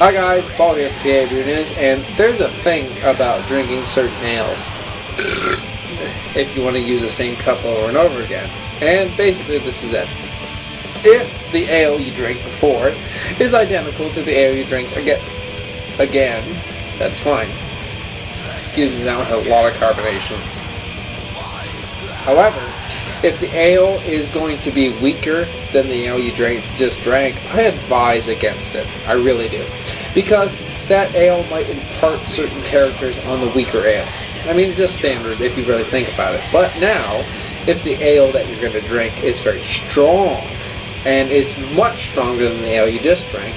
Hi guys, Paul here for PABrewNews, and there's a thing about drinking certain ales if you want to use the same cup over and over again. And basically this is it. If the ale you drank before is identical to the ale you drink again, that's fine. Excuse me, that one has a lot of carbonation. However, if the ale is going to be weaker than the ale you just drank, I advise against it. I really do. Because that ale might impart certain characters on the weaker ale. I mean, it's just standard if you really think about it. But now, if the ale that you're going to drink is very strong, and it's much stronger than the ale you just drank,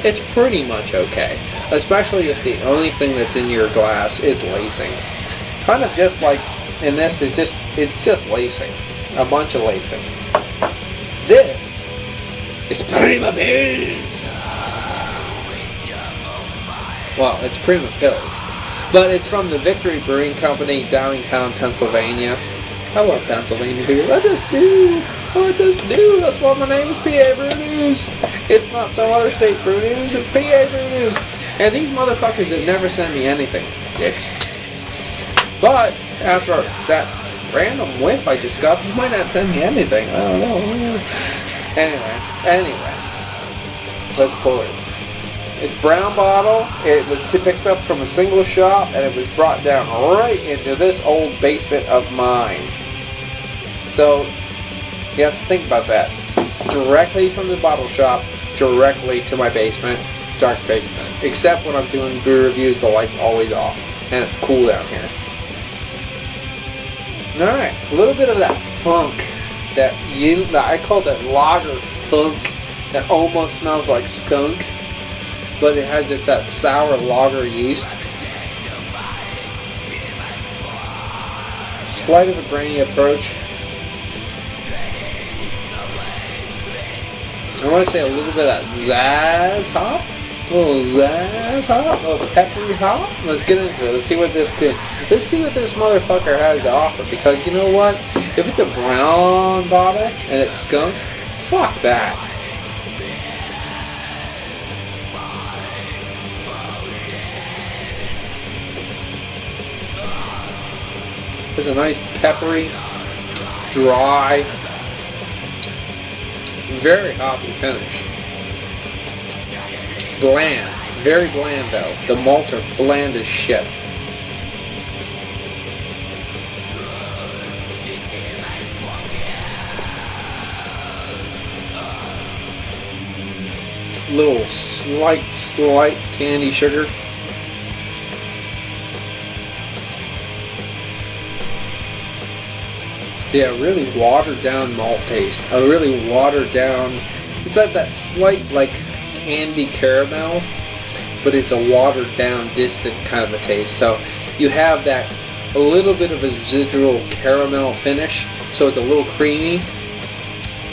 it's pretty much okay. Especially if the only thing that's in your glass is lacing. Kind of just like in this, it's just lacing. A bunch of lacing. This is Prima Pills. Well, it's Prima Pills. But it's from the Victory Brewing Company, Downington, Pennsylvania. I love Pennsylvania, dude. I just do. That's why my name is PABrewNews. It's not some other state brew news, it's PABrewNews. And these motherfuckers have never sent me anything. Dicks. But after that random whiff I just got, you might not send me anything. I don't know. Anyway. Let's pour it. It's brown bottle. It was picked up from a single shop, and it was brought down right into this old basement of mine. So, you have to think about that. Directly from the bottle shop, directly to my basement, dark basement. Except when I'm doing brew reviews, the light's always off, and it's cool down here. Alright, a little bit of that funk, I call that lager funk, that almost smells like skunk, but it has that sour lager yeast. Slight of a grainy approach. I want to say a little bit of that zazz hop. A little zazz hop, a little peppery hop. Let's get into it. Let's see what this motherfucker has to offer. Because you know what? If it's a brown bottle and it's skunked, fuck that. It's a nice peppery, dry, very hoppy finish. Bland. Very bland though. The malts are bland as shit. Little slight candy sugar. Yeah, really watered down malt taste. A really watered down. It's like that slight candy caramel, but it's a watered down, distant kind of a taste. So you have that a little bit of a residual caramel finish. So it's a little creamy,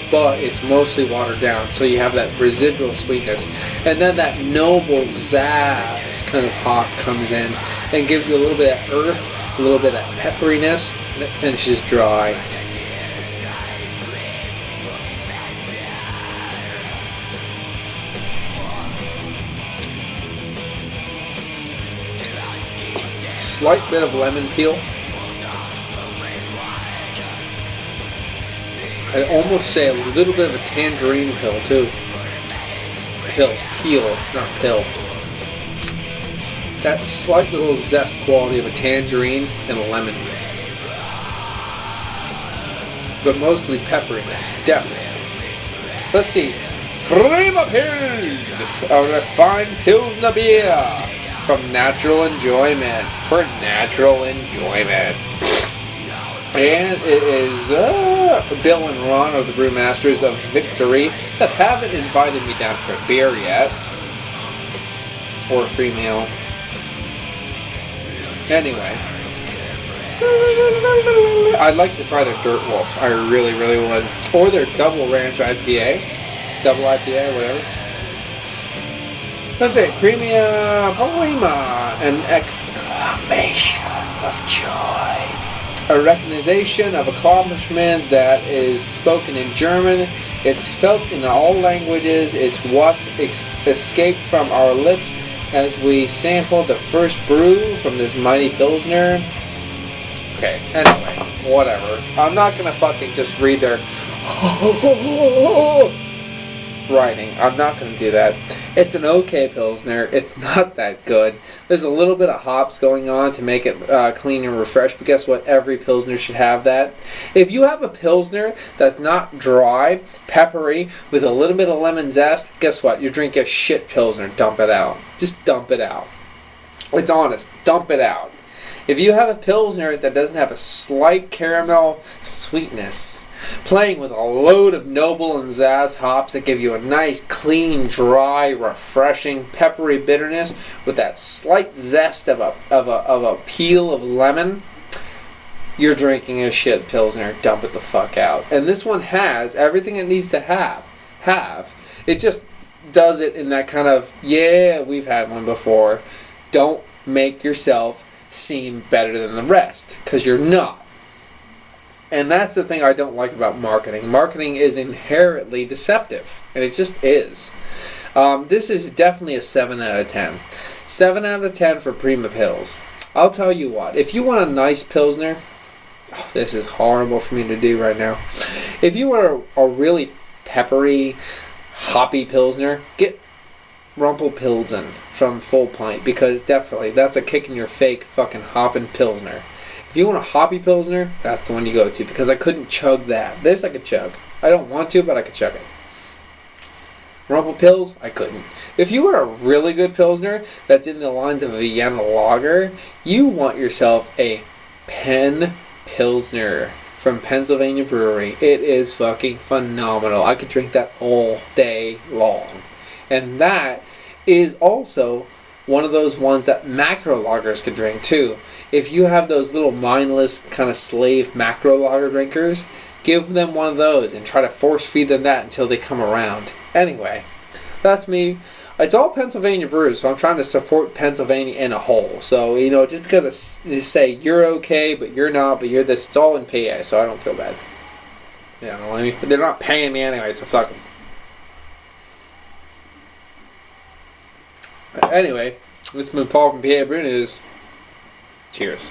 but it's mostly watered down. So you have that residual sweetness, and then that noble zazz kind of hop comes in and gives you a little bit of earth, a little bit of pepperiness, and it finishes dry. Slight bit of lemon peel. I'd almost say a little bit of a tangerine peel too. Peel, not pill. That slight little zest quality of a tangerine and a lemon. But mostly pepperiness, definitely. Let's see. Prima Pills, a refined Pilsner beer from Natural Enjoyment, for natural enjoyment. And it is Bill and Ron of the Brewmasters of Victory that haven't invited me down for a beer yet. Or a free meal. Anyway. I'd like to try their Dirt Wolf. I really, really would. Or their Double Ranch IPA. Double IPA, whatever. Let's say Prima, an exclamation of joy. a recognition of accomplishment that is spoken in German. It's felt in all languages. It's what escaped from our lips as we sampled the first brew from this mighty Pilsner. Okay, anyway, whatever. I'm not gonna fucking just read their writing. I'm not gonna do that. It's an okay Pilsner. It's not that good. There's a little bit of hops going on to make it clean and refreshed, but guess what? Every Pilsner should have that. If you have a Pilsner that's not dry, peppery, with a little bit of lemon zest, guess what? You're drinking a shit Pilsner. Dump it out. Just dump it out. It's honest. Dump it out. If you have a Pilsner that doesn't have a slight caramel sweetness, playing with a load of Noble and Zaz hops that give you a nice, clean, dry, refreshing, peppery bitterness with that slight zest of a peel of lemon, you're drinking a shit Pilsner. Dump it the fuck out. And this one has everything it needs to have. It just does it in that kind of, yeah, we've had one before. Don't make yourself seem better than the rest, because you're not. And that's the thing I don't like about marketing. Marketing is inherently deceptive, and it just is. This is definitely a 7 out of 10. 7 out of 10 for Prima Pils. I'll tell you what, if you want a nice Pilsner, this is horrible for me to do right now. If you want a really peppery, hoppy Pilsner, get Rumpelpilsen from Full Pint, because definitely that's a kick in your fake fucking hoppin' Pilsner. If you want a hoppy Pilsner, that's the one you go to, because I couldn't chug that. This I could chug. I don't want to, but I could chug it. Rumpelpils, I couldn't. If you want a really good Pilsner that's in the lines of a Vienna Lager, you want yourself a Penn Pilsner from Pennsylvania Brewery. It is fucking phenomenal. I could drink that all day long. And that is also one of those ones that macro lagers could drink too. If you have those little mindless kind of slave macro lager drinkers, give them one of those and try to force feed them that until they come around. Anyway, that's me. It's all Pennsylvania brews, so I'm trying to support Pennsylvania in a whole. So, you know, just because they say you're okay, but you're not, but you're this, it's all in PA, so I don't feel bad. Yeah, I mean, they're not paying me anyway, so fuck them. Anyway, this has been Paul from PABrewNews. Cheers.